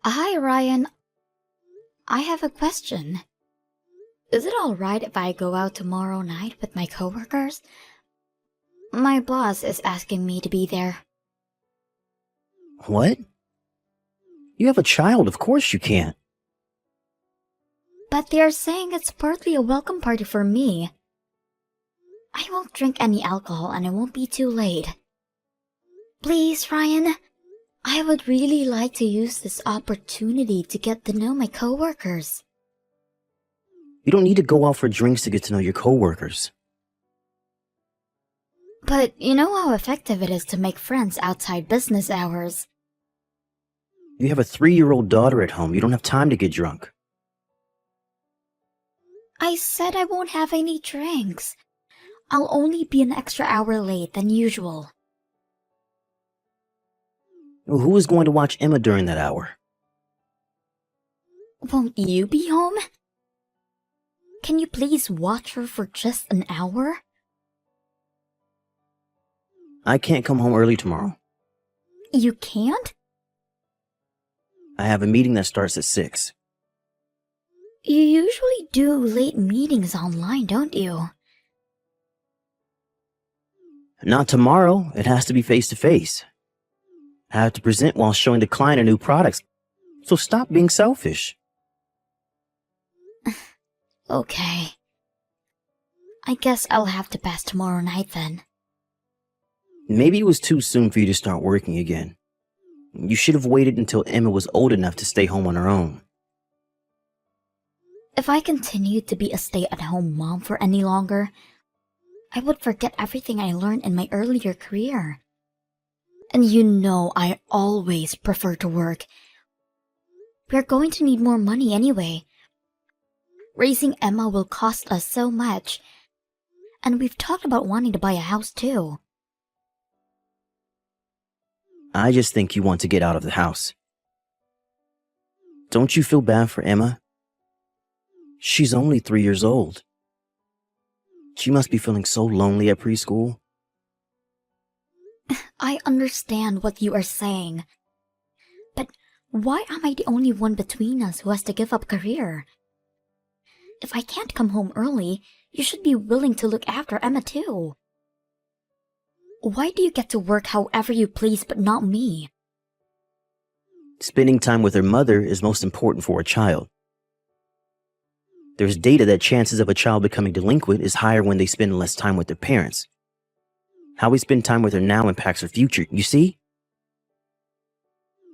Hi, Ryan. I have a question. Is it alright if I go out tomorrow night with my coworkers? My boss is asking me to be there. What? You have a child, of course you can't. But they're saying it's partly a welcome party for me. I won't drink any alcohol and it won't be too late. Please, Ryan. I would really like to use this opportunity to get to know my coworkers. You don't need to go out for drinks to get to know your coworkers. But you know how effective it is to make friends outside business hours. You have a 3-year-old daughter at home. You don't have time to get drunk. I said I won't have any drinks. I'll only be an extra hour late than usual. Well, who is going to watch Emma during that hour? Won't you be home? Can you please watch her for just an hour? I can't come home early tomorrow. You can't? I have a meeting that starts at 6. You usually do late meetings online, don't you? Not tomorrow. It has to be face-to-face. I have to present while showing the client a new product. So stop being selfish. Okay. I guess I'll have to pass tomorrow night then. Maybe it was too soon for you to start working again. You should have waited until Emma was old enough to stay home on her own. If I continued to be a stay-at-home mom for any longer, I would forget everything I learned in my earlier career. And you know I always prefer to work. We're going to need more money anyway. Raising Emma will cost us so much. And we've talked about wanting to buy a house too. I just think you want to get out of the house. Don't you feel bad for Emma? She's only 3 years old. She must be feeling so lonely at preschool. I understand what you are saying. But why am I the only one between us who has to give up career? If I can't come home early, you should be willing to look after Emma too. Why do you get to work however you please but not me? Spending time with her mother is most important for a child. There's data that chances of a child becoming delinquent is higher when they spend less time with their parents. How we spend time with her now impacts her future, you see?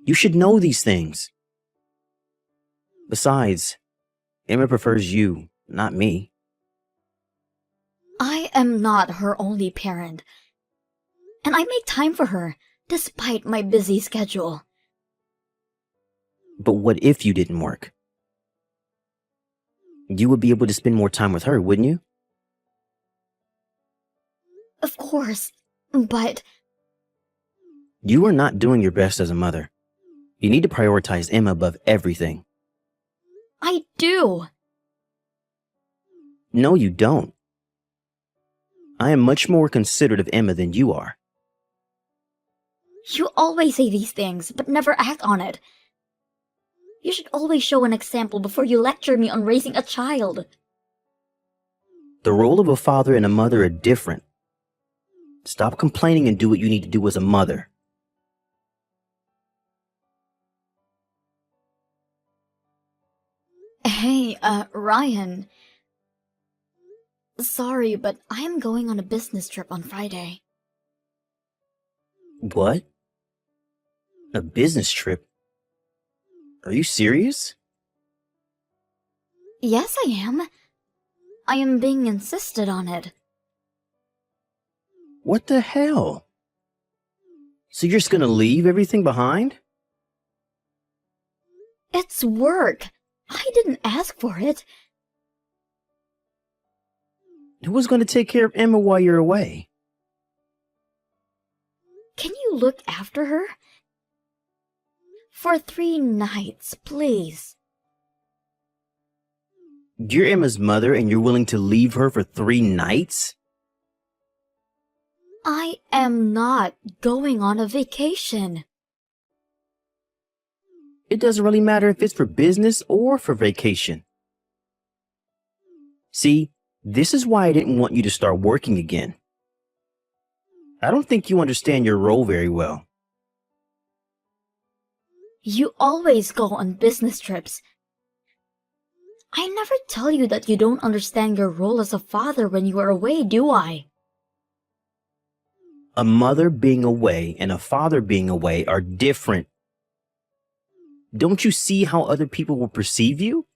You should know these things. Besides, Emma prefers you, not me. I am not her only parent. And I make time for her, despite my busy schedule. But what if you didn't work? You would be able to spend more time with her, wouldn't you? Of course, but... You are not doing your best as a mother. You need to prioritize Emma above everything. I do! No, you don't. I am much more considerate of Emma than you are. You always say these things, but never act on it. You should always show an example before you lecture me on raising a child. The role of a father and a mother are different. Stop complaining and do what you need to do as a mother. Hey, Ryan. Sorry, but I am going on a business trip on Friday. What? A business trip? Are you serious? Yes, I am. I am being insisted on it. What the hell? So you're just gonna leave everything behind? It's work. I didn't ask for it. Who's gonna take care of Emma while you're away? Can you look after her? For 3 nights, please. You're Emma's mother and you're willing to leave her for 3 nights? I am not going on a vacation. It doesn't really matter if it's for business or for vacation. See, this is why I didn't want you to start working again. I don't think you understand your role very well. You always go on business trips. I never tell you that you don't understand your role as a father when you are away, do I? A mother being away and a father being away are different. Don't you see how other people will perceive you?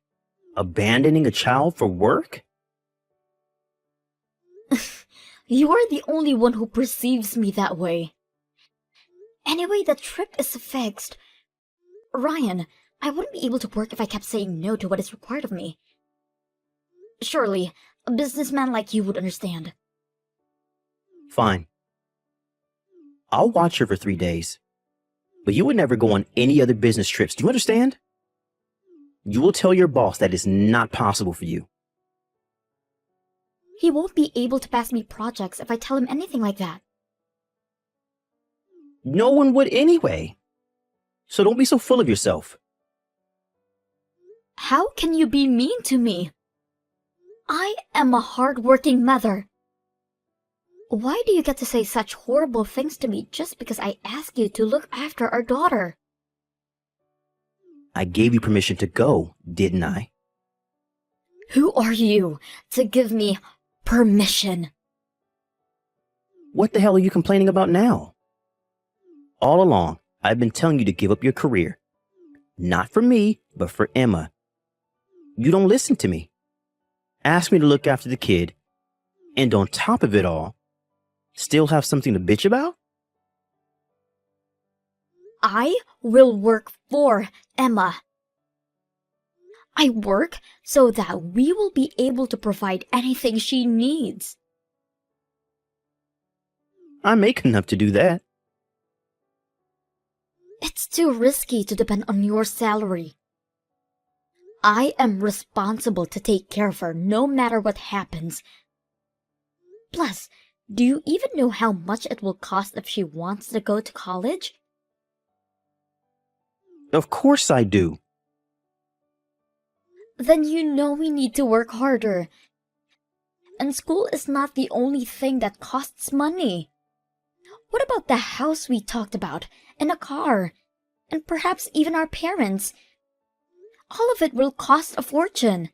Abandoning a child for work? You are the only one who perceives me that way. Anyway, the trip is fixed. Ryan, I wouldn't be able to work if I kept saying no to what is required of me. Surely, a businessman like you would understand. Fine. I'll watch her for 3 days. But you would never go on any other business trips. Do you understand? You will tell your boss that it's not possible for you. He won't be able to pass me projects if I tell him anything like that. No one would anyway. So don't be so full of yourself. How can you be mean to me? I am a hard-working mother. Why do you get to say such horrible things to me just because I ask you to look after our daughter? I gave you permission to go, didn't I? Who are you to give me permission? What the hell are you complaining about now? All along, I've been telling you to give up your career. Not for me, but for Emma. You don't listen to me. Ask me to look after the kid, and on top of it all, still have something to bitch about? I will work for Emma. I work so that we will be able to provide anything she needs. I make enough to do that. It's too risky to depend on your salary. I am responsible to take care of her no matter what happens. Plus, do you even know how much it will cost if she wants to go to college? Of course I do. Then you know we need to work harder. And school is not the only thing that costs money. What about the house we talked about, and a car, and perhaps even our parents? All of it will cost a fortune.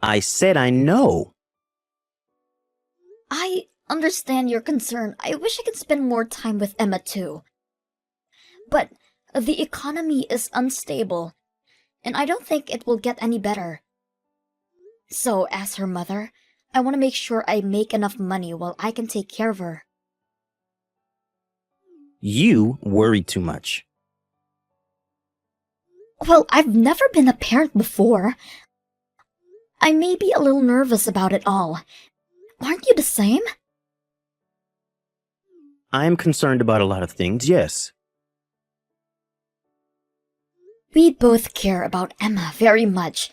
I said I know. I understand your concern. I wish I could spend more time with Emma too. But the economy is unstable, and I don't think it will get any better. So, as her mother, I want to make sure I make enough money while I can take care of her. You worry too much. Well, I've never been a parent before. I may be a little nervous about it all. Aren't you the same? I am concerned about a lot of things, yes. We both care about Emma very much,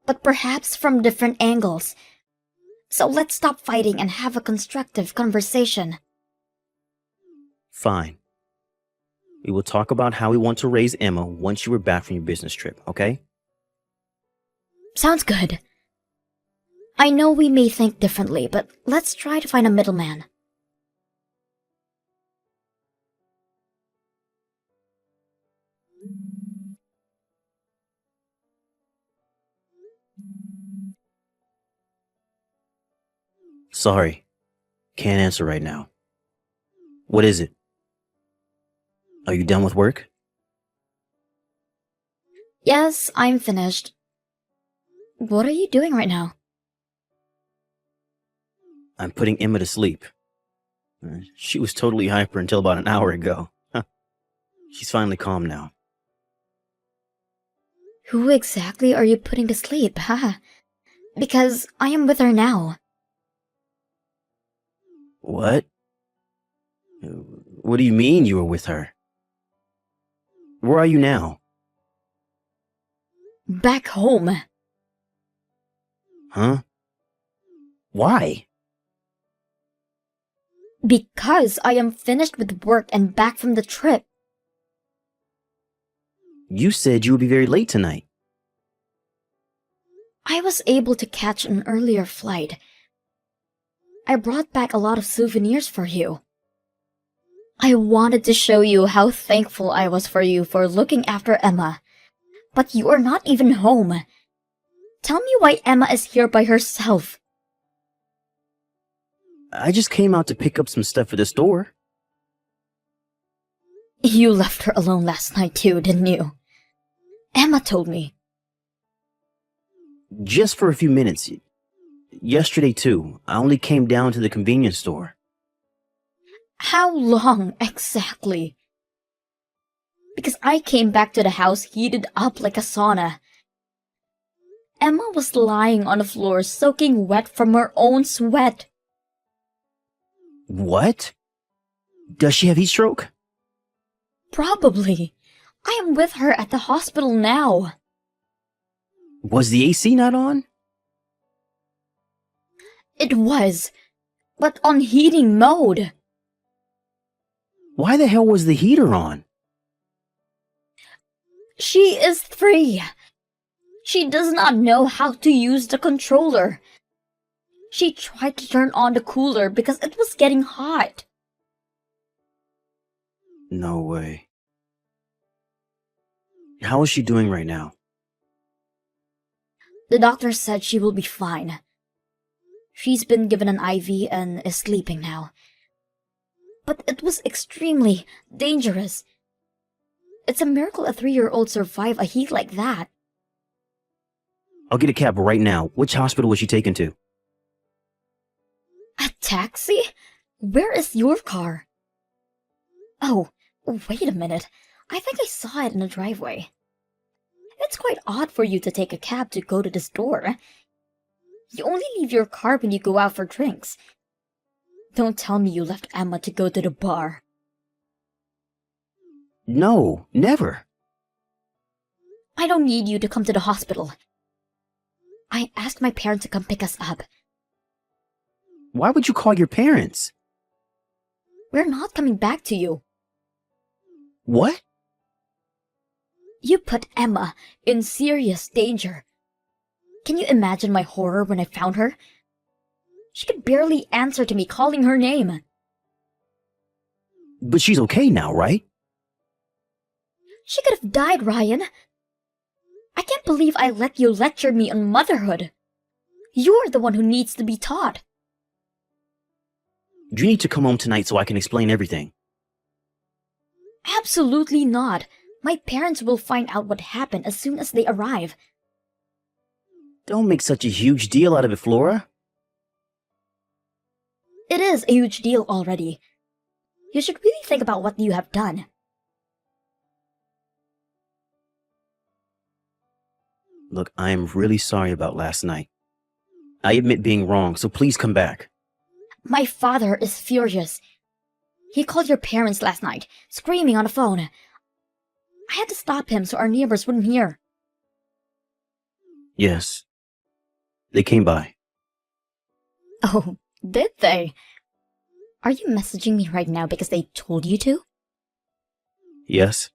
but perhaps from different angles. So let's stop fighting and have a constructive conversation. Fine. We will talk about how we want to raise Emma once you are back from your business trip, okay? Sounds good. I know we may think differently, but let's try to find a middleman. Sorry. Can't answer right now. What is it? Are you done with work? Yes, I'm finished. What are you doing right now? I'm putting Emma to sleep. She was totally hyper until about an hour ago. She's finally calm now. Who exactly are you putting to sleep, haha? Because I am with her now. What? What do you mean you were with her? Where are you now? Back home. Huh? Why? Because I am finished with work and back from the trip. You said you would be very late tonight. I was able to catch an earlier flight. I brought back a lot of souvenirs for you. I wanted to show you how thankful I was for you for looking after Emma. But you are not even home. Tell me why Emma is here by herself. I just came out to pick up some stuff at the store. You left her alone last night too, didn't you? Emma told me. Just for a few minutes. Yesterday too. I only came down to the convenience store. How long exactly? Because I came back to the house heated up like a sauna. Emma was lying on the floor soaking wet from her own sweat. What? Does she have heat stroke? Probably. I am with her at the hospital now. Was the AC not on? It was, but on heating mode. Why the hell was the heater on? She is 3. She does not know how to use the controller. She tried to turn on the cooler because it was getting hot. No way. How is she doing right now? The doctor said she will be fine. She's been given an IV and is sleeping now. But it was extremely dangerous. It's a miracle a 3-year-old survived a heat like that. I'll get a cab right now. Which hospital was she taken to? A taxi? Where is your car? Oh, wait a minute. I think I saw it in the driveway. It's quite odd for you to take a cab to go to the store. You only leave your car when you go out for drinks. Don't tell me you left Emma to go to the bar. No, never. I don't need you to come to the hospital. I asked my parents to come pick us up. Why would you call your parents? We're not coming back to you. What? You put Emma in serious danger. Can you imagine my horror when I found her? She could barely answer to me calling her name. But she's okay now, right? She could have died, Ryan. I can't believe I let you lecture me on motherhood. You're the one who needs to be taught. You need to come home tonight so I can explain everything. Absolutely not. My parents will find out what happened as soon as they arrive. Don't make such a huge deal out of it, Flora. It is a huge deal already. You should really think about what you have done. Look, I am really sorry about last night. I admit being wrong, so please come back. My father is furious. He called your parents last night, screaming on the phone. I had to stop him so our neighbors wouldn't hear. Yes. They came by. Oh, did they? Are you messaging me right now because they told you to? Yes.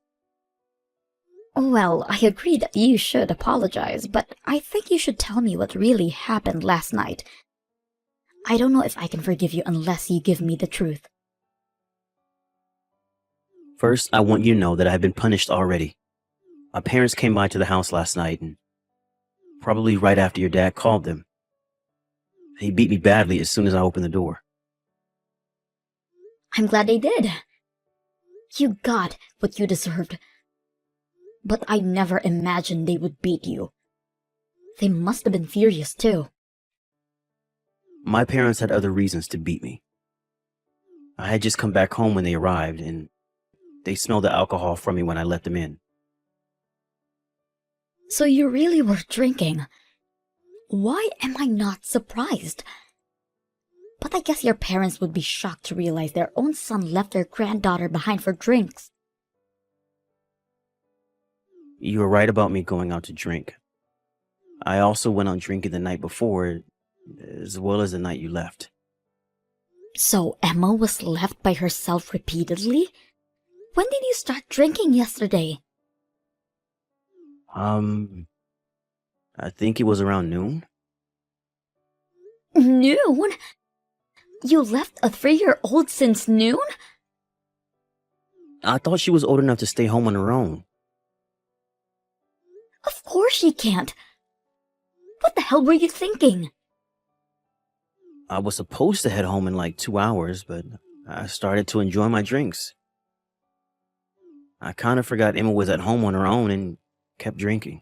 Well, I agree that you should apologize, but I think you should tell me what really happened last night. I don't know if I can forgive you unless you give me the truth. First, I want you to know that I have been punished already. My parents came by to the house last night, and probably right after your dad called them. They beat me badly as soon as I opened the door. I'm glad they did. You got what you deserved. But I never imagined they would beat you. They must have been furious too. My parents had other reasons to beat me. I had just come back home when they arrived, and they smelled the alcohol from me when I let them in. So you really were drinking. Why am I not surprised? But I guess your parents would be shocked to realize their own son left their granddaughter behind for drinks. You were right about me going out to drink. I also went out drinking the night before, as well as the night you left. So Emma was left by herself repeatedly? When did you start drinking yesterday? I think it was around noon. Noon? You left a 3-year-old since noon? I thought she was old enough to stay home on her own. Of course she can't. What the hell were you thinking? I was supposed to head home in like 2 hours, but I started to enjoy my drinks. I kind of forgot Emma was at home on her own and kept drinking.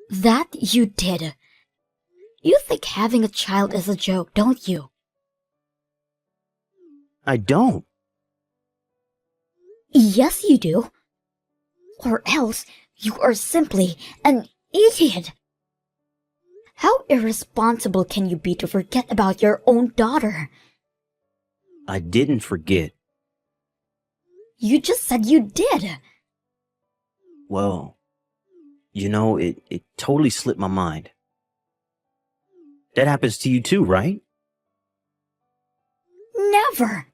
That you did. You think having a child is a joke, don't you? I don't. Yes, you do. Or else you are simply an idiot. How irresponsible can you be to forget about your own daughter? I didn't forget. You just said you did. Well, it totally slipped my mind. That happens to you too, right? Never.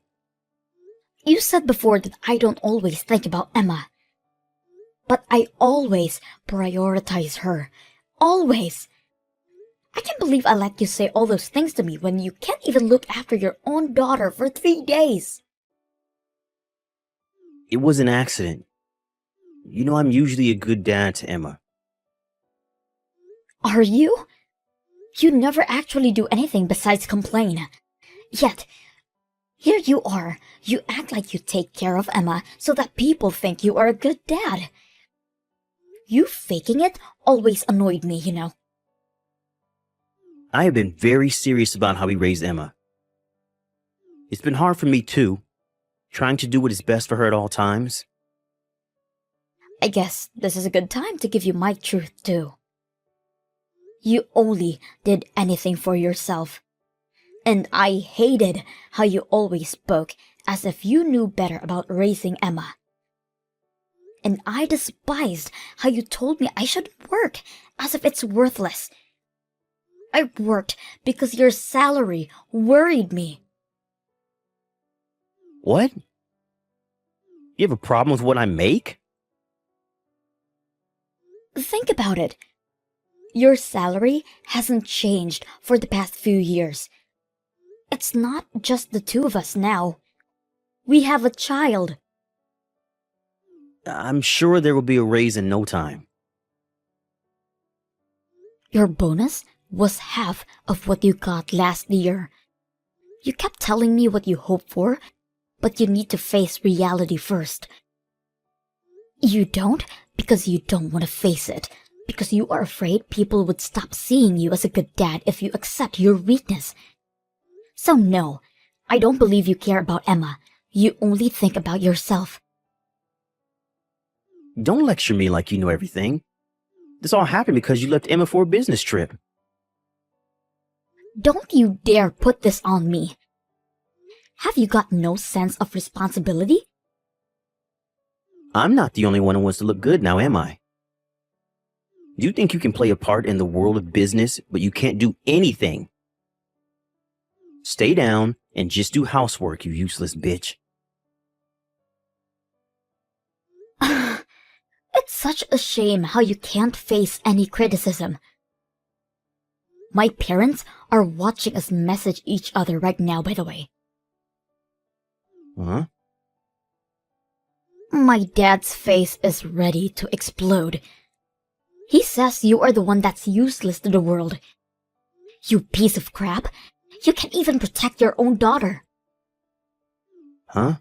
You said before that I don't always think about Emma. But I always prioritize her. Always. I can't believe I let you say all those things to me when you can't even look after your own daughter for 3 days. It was an accident. You know I'm usually a good dad to Emma. Are you? You never actually do anything besides complain. Yet, here you are. You act like you take care of Emma so that people think you are a good dad. You faking it always annoyed me, you know. I have been very serious about how we raised Emma. It's been hard for me too, trying to do what is best for her at all times. I guess this is a good time to give you my truth too. You only did anything for yourself. And I hated how you always spoke as if you knew better about raising Emma. And I despised how you told me I should work as if it's worthless. I worked because your salary worried me. What? You have a problem with what I make? Think about it. Your salary hasn't changed for the past few years. It's not just the two of us now. We have a child. I'm sure there will be a raise in no time. Your bonus was half of what you got last year. You kept telling me what you hope for, but you need to face reality first. You don't because you don't want to face it, because you are afraid people would stop seeing you as a good dad if you accept your weakness. So no, I don't believe you care about Emma. You only think about yourself. Don't lecture me like you know everything. This all happened because you left Emma for a business trip. Don't you dare put this on me. Have you got no sense of responsibility? I'm not the only one who wants to look good now, am I? You think you can play a part in the world of business, but you can't do anything. Stay down and just do housework, you useless bitch. It's such a shame how you can't face any criticism. My parents are watching us message each other right now, by the way. Huh? My dad's face is ready to explode. He says you are the one that's useless to the world. You piece of crap. You can't even protect your own daughter. Huh?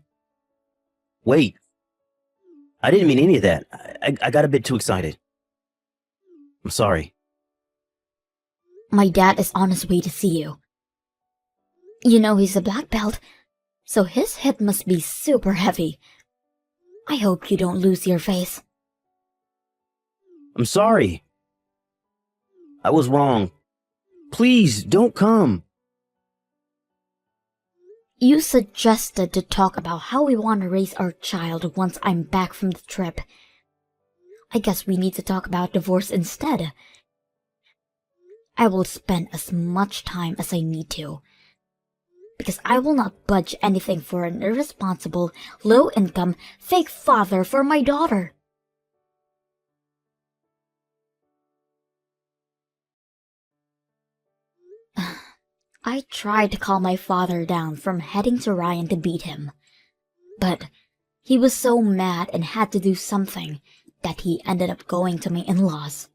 Wait. I didn't mean any of that. I got a bit too excited. I'm sorry. My dad is on his way to see you. You know he's a black belt, so his hit must be super heavy. I hope you don't lose your face. I'm sorry. I was wrong. Please, don't come. You suggested to talk about how we want to raise our child once I'm back from the trip. I guess we need to talk about divorce instead. I will spend as much time as I need to, because I will not budge anything for an irresponsible, low-income, fake father for my daughter. I tried to calm my father down from heading to Ryan to beat him, but he was so mad and had to do something that he ended up going to my in-laws.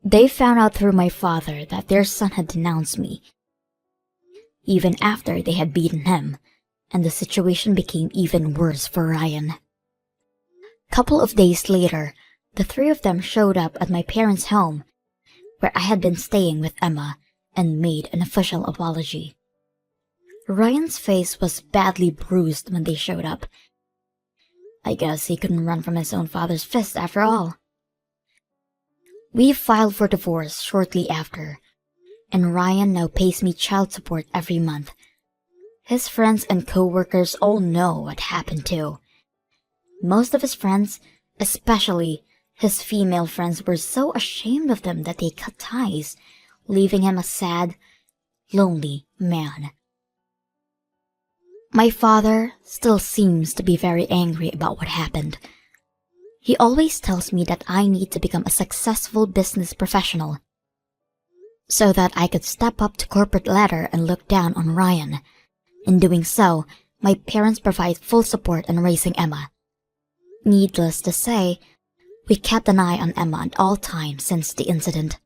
They found out through my father that their son had denounced me, even after they had beaten him, and the situation became even worse for Ryan. Couple of days later, the three of them showed up at my parents' home, where I had been staying with Emma, and made an official apology. Ryan's face was badly bruised when they showed up. I guess he couldn't run from his own father's fist after all. We filed for divorce shortly after, and Ryan now pays me child support every month. His friends and co-workers all know what happened too. Most of his friends, especially his female friends, were so ashamed of them that they cut ties, leaving him a sad, lonely man. My father still seems to be very angry about what happened. He always tells me that I need to become a successful business professional, so that I could step up to corporate ladder and look down on Ryan. In doing so, my parents provide full support in raising Emma. Needless to say, we kept an eye on Emma at all times since the incident.